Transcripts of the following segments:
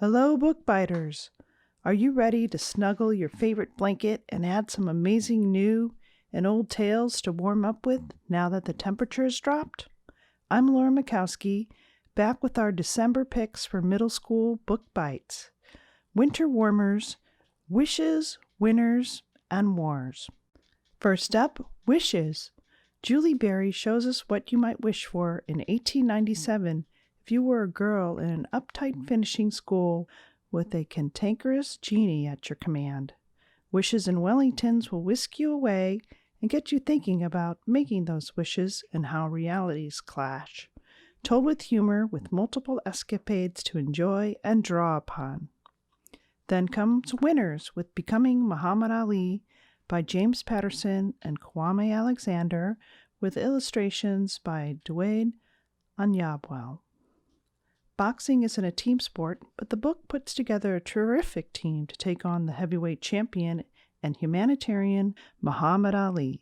Hello, book biters! Are you ready to snuggle your favorite blanket and add some amazing new and old tales to warm up with now that the temperature has dropped? I'm Laura Mikowski, back with our December picks for middle school book bites. Winter warmers, wishes, winners, and wars. First up, wishes. Julie Berry shows us what you might wish for in 1897 if you were a girl in an uptight finishing school with a cantankerous genie at your command. Wishes in Wellingtons will whisk you away and get you thinking about making those wishes and how realities clash. Told with humor, with multiple escapades to enjoy and draw upon. Then comes Winners with Becoming Muhammad Ali by James Patterson and Kwame Alexander, with illustrations by Dwayne Anyabwile. Boxing isn't a team sport, but the book puts together a terrific team to take on the heavyweight champion and humanitarian Muhammad Ali.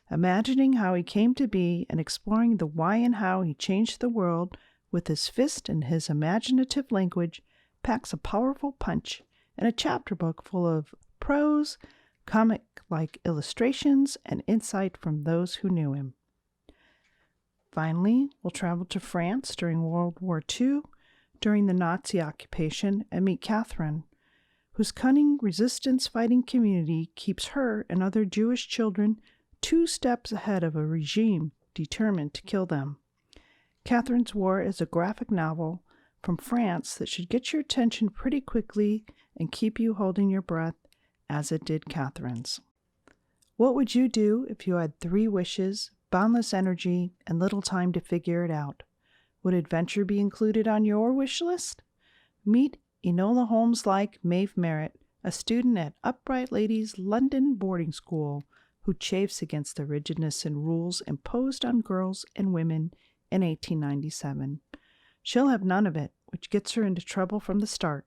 Imagining how he came to be and exploring the why and how he changed the world with his fist and his imaginative language packs a powerful punch and a chapter book full of prose, comic-like illustrations, and insight from those who knew him. Finally, we'll travel to France during World War II, during the Nazi occupation, and meet Catherine, whose cunning resistance-fighting community keeps her and other Jewish children 2 steps ahead of a regime determined to kill them. Catherine's War is a graphic novel from France that should get your attention pretty quickly and keep you holding your breath, as it did Catherine's. What would you do if you had 3 wishes, boundless energy, and little time to figure it out? Would adventure be included on your wish list? Meet Enola Holmes-like Maeve Merritt, a student at Upright Ladies London boarding school who chafes against the rigidness and rules imposed on girls and women in 1897. She'll have none of it, which gets her into trouble from the start.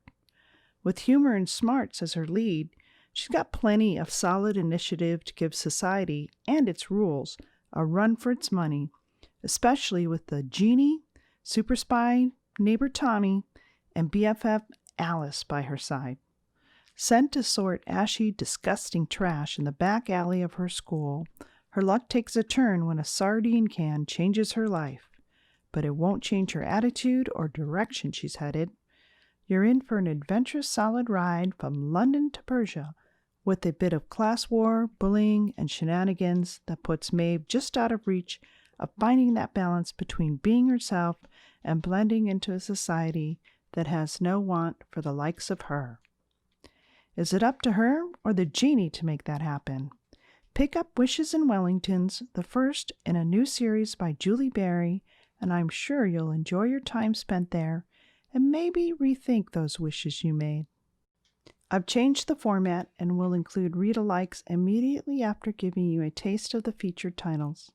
With humor and smarts as her lead, she's got plenty of solid initiative to give society and its rules a run for its money, especially with the genie, super spy neighbor Tommy, and BFF Alice by her side. Sent to sort ashy, disgusting trash in the back alley of her school, her luck takes a turn when a sardine can changes her life. But it won't change her attitude or direction she's headed. You're in for an adventurous solid ride from London to Persia, with a bit of class war, bullying, and shenanigans that puts Maeve just out of reach of finding that balance between being herself and blending into a society that has no want for the likes of her. Is it up to her or the genie to make that happen? Pick up Wishes in Wellingtons, the first in a new series by Julie Berry, and I'm sure you'll enjoy your time spent there and maybe rethink those wishes you made. I've changed the format and will include read-alikes immediately after giving you a taste of the featured titles.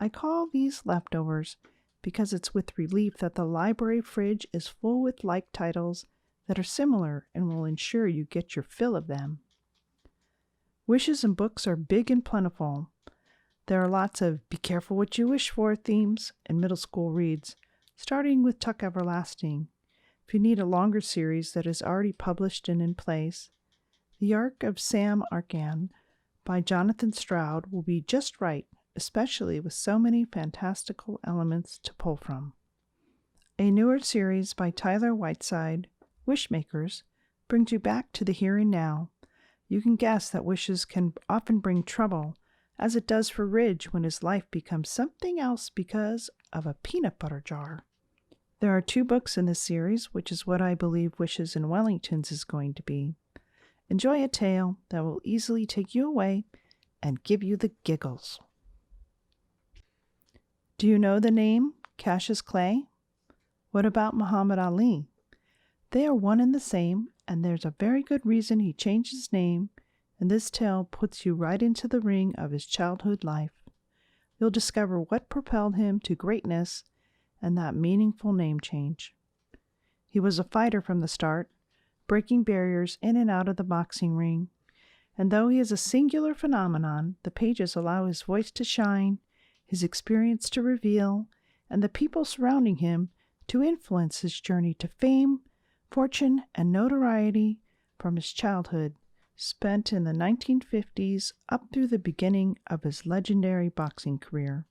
I call these leftovers because it's with relief that the library fridge is full with like titles that are similar and will ensure you get your fill of them. Wishes in books are big and plentiful. There are lots of be careful what you wish for themes in middle school reads, starting with Tuck Everlasting. If you need a longer series that is already published and in place, The Ark of Sam Arcan by Jonathan Stroud will be just right, especially with so many fantastical elements to pull from. A newer series by Tyler Whiteside, Wishmakers, brings you back to the here and now. You can guess that wishes can often bring trouble, as it does for Ridge when his life becomes something else because of a peanut butter jar. There are 2 books in this series, which is what I believe Wishes in Wellingtons is going to be. Enjoy a tale that will easily take you away and give you the giggles. Do you know the name Cassius Clay? What about Muhammad Ali? They are one and the same, and there's a very good reason he changed his name, and this tale puts you right into the ring of his childhood life. You'll discover what propelled him to greatness and that meaningful name change. He was a fighter from the start, breaking barriers in and out of the boxing ring, and though he is a singular phenomenon, the pages allow his voice to shine, his experience to reveal, and the people surrounding him to influence his journey to fame, fortune, and notoriety from his childhood, spent in the 1950s up through the beginning of his legendary boxing career.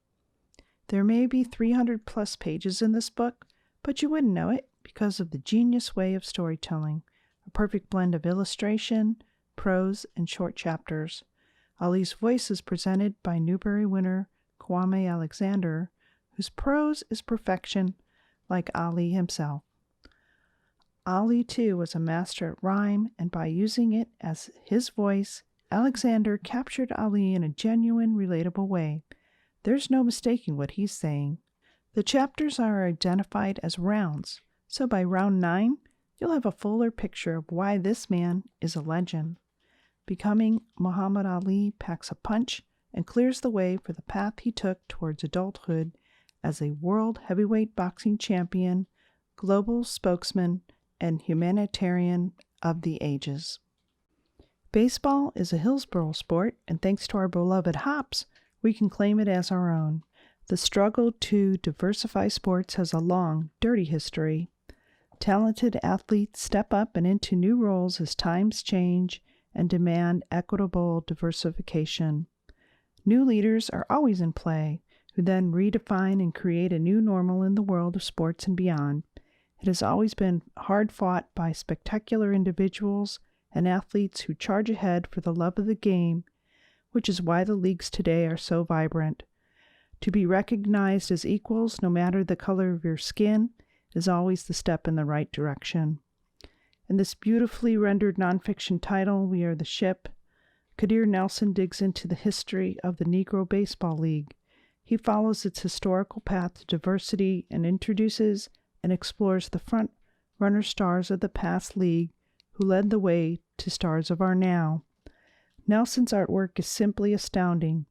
There may be 300 plus pages in this book, but you wouldn't know it because of the genius way of storytelling, a perfect blend of illustration, prose, and short chapters. Ali's voice is presented by Newbery winner Kwame Alexander, whose prose is perfection, like Ali himself. Ali, too, was a master at rhyme, and by using it as his voice, Alexander captured Ali in a genuine, relatable way. There's no mistaking what he's saying. The chapters are identified as rounds, so by round 9, you'll have a fuller picture of why this man is a legend. Becoming Muhammad Ali packs a punch and clears the way for the path he took towards adulthood as a world heavyweight boxing champion, global spokesman, and humanitarian of the ages. Baseball is a Hillsborough sport, and thanks to our beloved Hops, we can claim it as our own. The struggle to diversify sports has a long, dirty history. Talented athletes step up and into new roles as times change and demand equitable diversification. New leaders are always in play, who then redefine and create a new normal in the world of sports and beyond. It has always been hard fought by spectacular individuals and athletes who charge ahead for the love of the game, which is why the leagues today are so vibrant. To be recognized as equals, no matter the color of your skin, is always the step in the right direction. In this beautifully rendered nonfiction title, We Are the Ship, Kadir Nelson digs into the history of the Negro Baseball League. He follows its historical path to diversity and introduces and explores the front-runner stars of the past league who led the way to stars of our now. Nelson's artwork is simply astounding,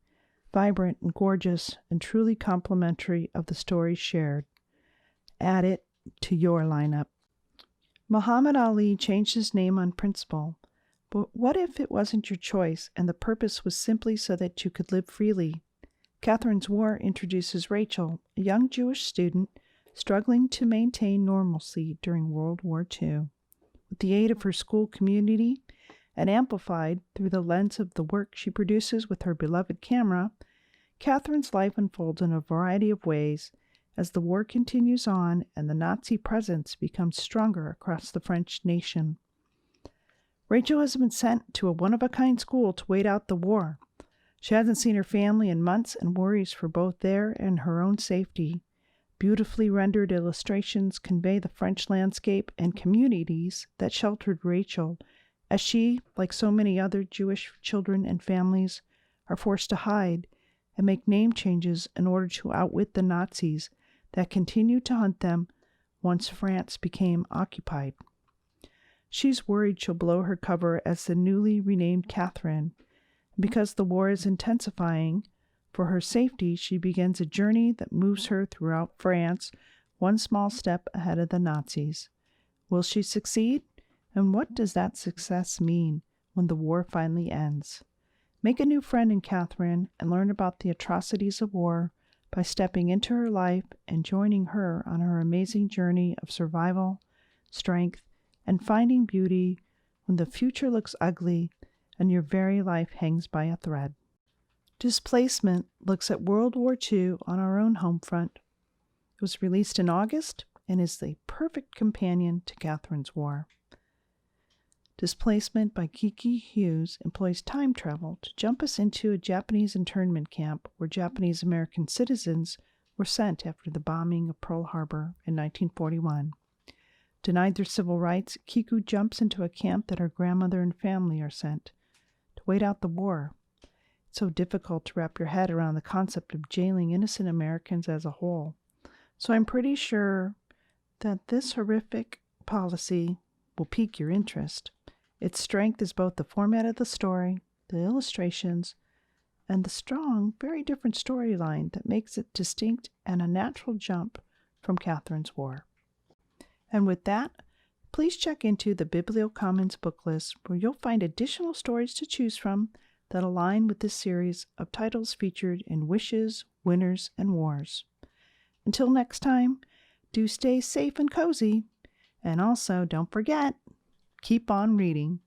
vibrant and gorgeous, and truly complimentary of the stories shared. Add it to your lineup. Muhammad Ali changed his name on principle, but what if it wasn't your choice and the purpose was simply so that you could live freely? Catherine's War introduces Rachel, a young Jewish student struggling to maintain normalcy during World War II. With the aid of her school community and amplified through the lens of the work she produces with her beloved camera, Catherine's life unfolds in a variety of ways as the war continues on and the Nazi presence becomes stronger across the French nation. Rachel has been sent to a one-of-a-kind school to wait out the war. She hasn't seen her family in months and worries for both their and her own safety. Beautifully rendered illustrations convey the French landscape and communities that sheltered Rachel, as she, like so many other Jewish children and families, are forced to hide and make name changes in order to outwit the Nazis that continued to hunt them once France became occupied. She's worried she'll blow her cover as the newly renamed Catherine. Because the war is intensifying, for her safety, she begins a journey that moves her throughout France, one small step ahead of the Nazis. Will she succeed? And what does that success mean when the war finally ends? Make a new friend in Catherine and learn about the atrocities of war by stepping into her life and joining her on her amazing journey of survival, strength, and finding beauty when the future looks ugly and your very life hangs by a thread. Displacement looks at World War II on our own home front. It was released in August and is the perfect companion to Catherine's War. Displacement by Kiki Hughes employs time travel to jump us into a Japanese internment camp where Japanese American citizens were sent after the bombing of Pearl Harbor in 1941. Denied their civil rights, Kiku jumps into a camp that her grandmother and family are sent to wait out the war. It's so difficult to wrap your head around the concept of jailing innocent Americans as a whole. So I'm pretty sure that this horrific policy will pique your interest. Its strength is both the format of the story, the illustrations, and the strong, very different storyline that makes it distinct and a natural jump from Catherine's War. And with that, please check into the BiblioCommons book list where you'll find additional stories to choose from that align with this series of titles featured in Wishes, Winners, and Wars. Until next time, do stay safe and cozy, And also, don't forget, keep on reading.